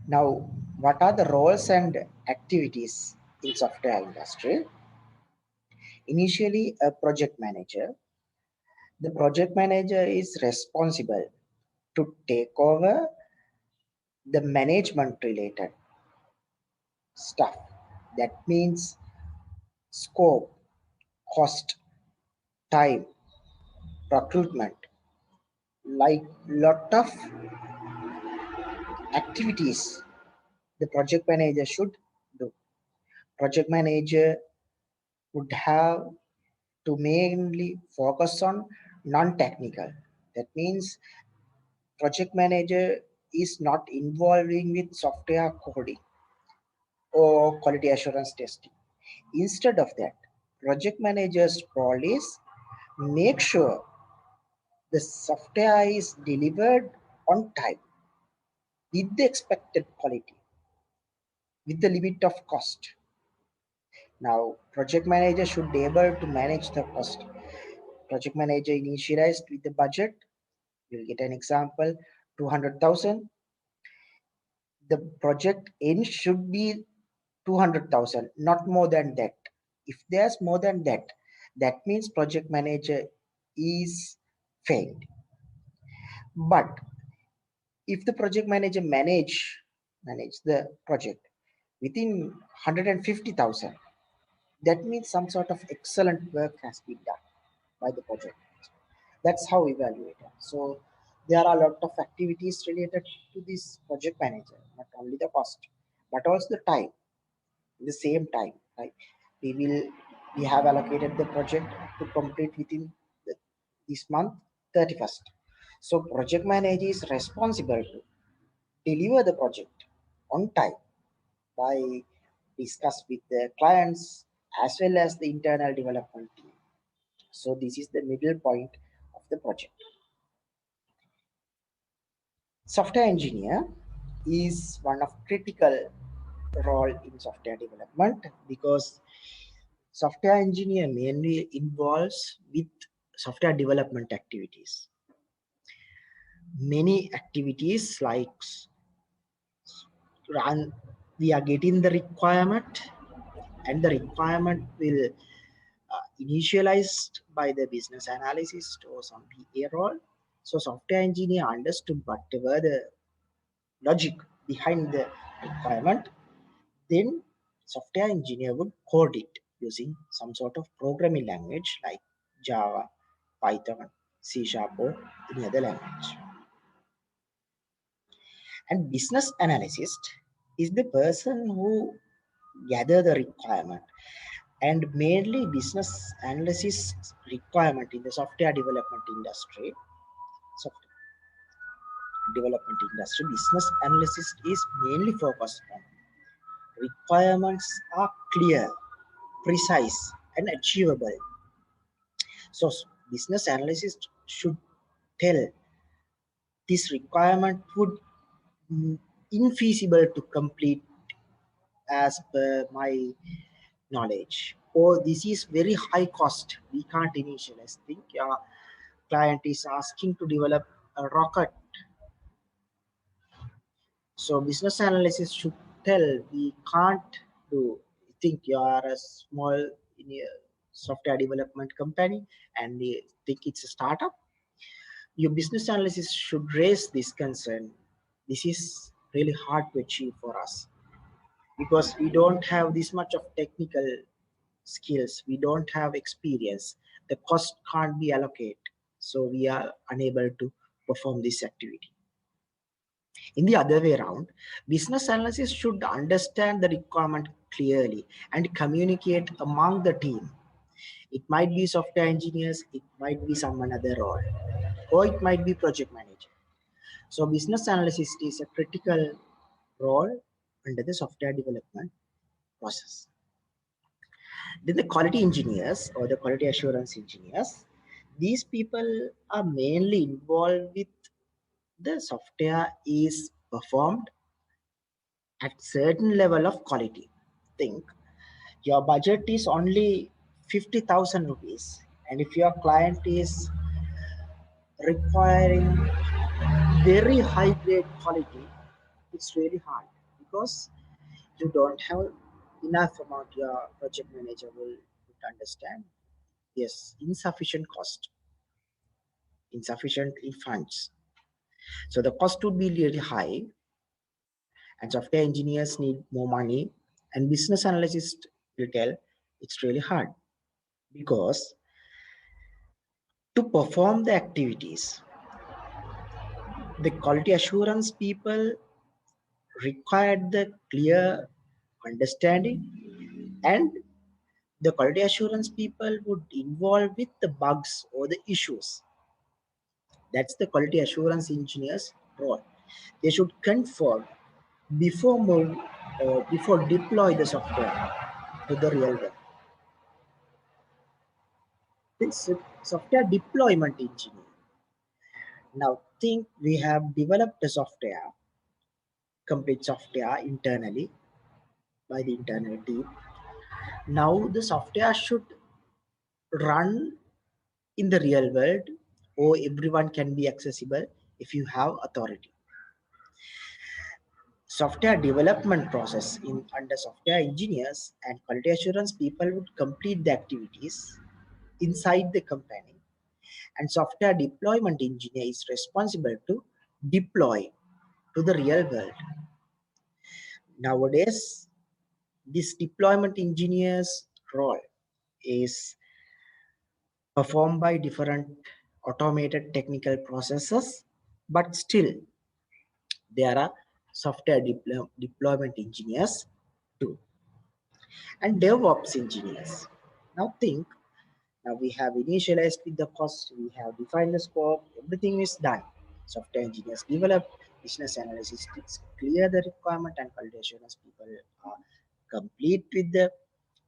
Now, what are the roles and activities in software industry? Initially, a project manager. The project manager is responsible to take over the management related stuff. That means scope, cost, time, recruitment, like lot of activities the project manager should do. Project manager would have to mainly focus on non-technical. That means project manager is not involving with software coding or quality assurance testing. Instead of that, project manager's role is make sure the software is delivered on time with the expected quality, with the limit of cost. Now, project manager should be able to manage the cost. Project manager initialized with the budget. You'll get an example, 200,000. The project end should be 200,000, not more than that. If there's more than that, that means project manager is failed. But if the project manager manage the project within 150,000, that means some sort of excellent work has been done by the project. That's how we evaluate it. So there are a lot of activities related to this project manager, not only the cost, but also the time. The same time, right? We will we have allocated the project to complete within the, this month 31st. So project manager is responsible to deliver the project on time by discuss with the clients as well as the internal development team. So this is the middle point of the project. Software engineer is one of critical role in software development because software engineer mainly involves with software development activities. Many activities like run, we are getting the requirement and the requirement will initialized by the business analyst or some BA role. So software engineer understood whatever the logic behind the requirement, then software engineer would code it using some sort of programming language like Java, Python, C Sharp or any other language. And business analyst is the person who gather the requirement, and mainly business analysis requirement in the software development industry. Business analysis is mainly focused on requirements are clear, precise, and achievable. So business analyst should tell this requirement would infeasible to complete as per my knowledge, or this is very high cost, we can't initialize. Think your client is asking to develop a rocket, so business analysis should tell we can't do. Think you are a small in a software development company and they think it's a startup, your business analysis should raise this concern. This is really hard to achieve for us because we don't have this much of technical skills, we don't have experience, the cost can't be allocated, so we are unable to perform this activity. In the other way around, business analysts should understand the requirement clearly and communicate among the team. It might be software engineers, it might be some another role, or it might be project manager. So business analyst is a critical role under the software development process. Then the quality engineers or the quality assurance engineers, these people are mainly involved with the software is performed at certain level of quality. Think your budget is only 50,000 rupees, and if your client is requiring very high grade quality, it's really hard. because you don't have enough amount, your project manager would understand. Yes, insufficient cost, insufficient in funds. So the cost would be really high, and software engineers need more money, and business analysts will tell it's really hard because to perform the activities, the quality assurance people required the clear understanding, and the quality assurance people would involve with the bugs or the issues. That's the quality assurance engineers role. They should confirm before before deploy the software to the real world. This software deployment engineer. Now think we have developed a software, complete software internally by the internal team. Now the software should run in the real world, or everyone can be accessible if you have authority. Software development process in under software engineers and quality assurance people would complete the activities inside the company, and software deployment engineer is responsible to deploy to the real world. Nowadays this deployment engineer's role is performed by different automated technical processes, but still there are software deployment engineers too, and DevOps engineers. Now think, now we have initialized with the cost, we have defined the scope, everything is done. Software engineers develop, business analysts clear the requirement, and quality assurance people are complete with the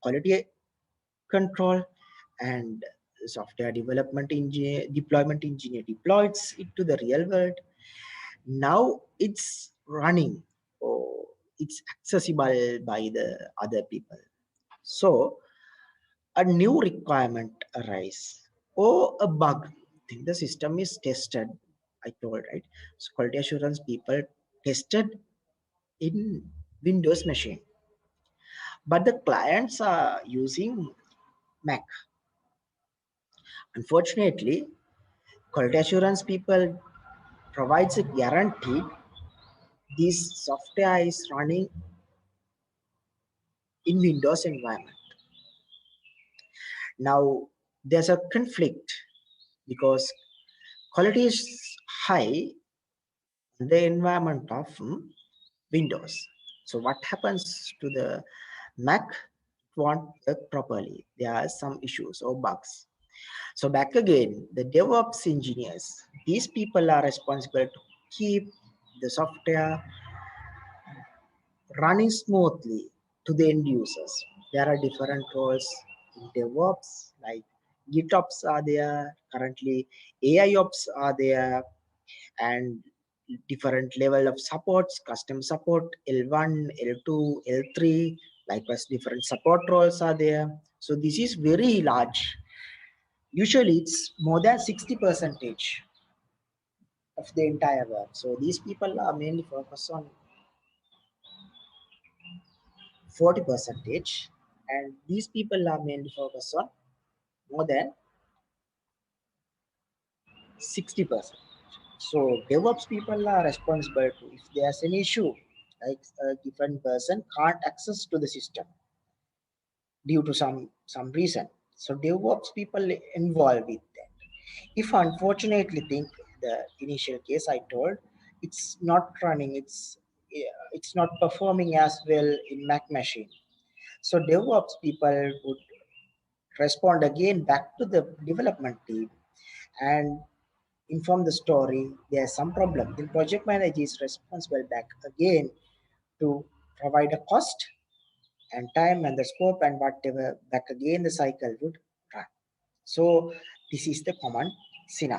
quality control, and software development engineer, deployment engineer deploys it to the real world. Now it's running, or it's accessible by the other people. So a new requirement arise, or a bug. Think the system is tested. I told, right? So quality assurance people tested in Windows machine, but the clients are using Mac. Unfortunately, quality assurance people provides a guarantee this software is running in Windows environment. Now there's a conflict because quality is high in the environment of Windows. So what happens to the Mac? It won't work properly. There are some issues or bugs. So back again, the DevOps engineers, these people are responsible to keep the software running smoothly to the end users. There are different roles in DevOps, like GitOps are there, currently AIOps are there, and different level of supports, custom support, L1, L2, L3, likewise different support roles are there. So this is very large. Usually it's more than 60 percentage of the entire work. So these people are mainly focused on 40 percentage, and these people are mainly focused on more than 60%. So DevOps people are responsible to, if there's an issue, like a given person can't access to the system due to some reason. So DevOps people involved with that. If unfortunately think the initial case I told, it's not running, it's not performing as well in Mac machine. So DevOps people would respond again back to the development team and inform the story there's some problem. The project manager is responsible back again to provide a cost and time and the scope and whatever, back again the cycle would run. So this is the common scenario.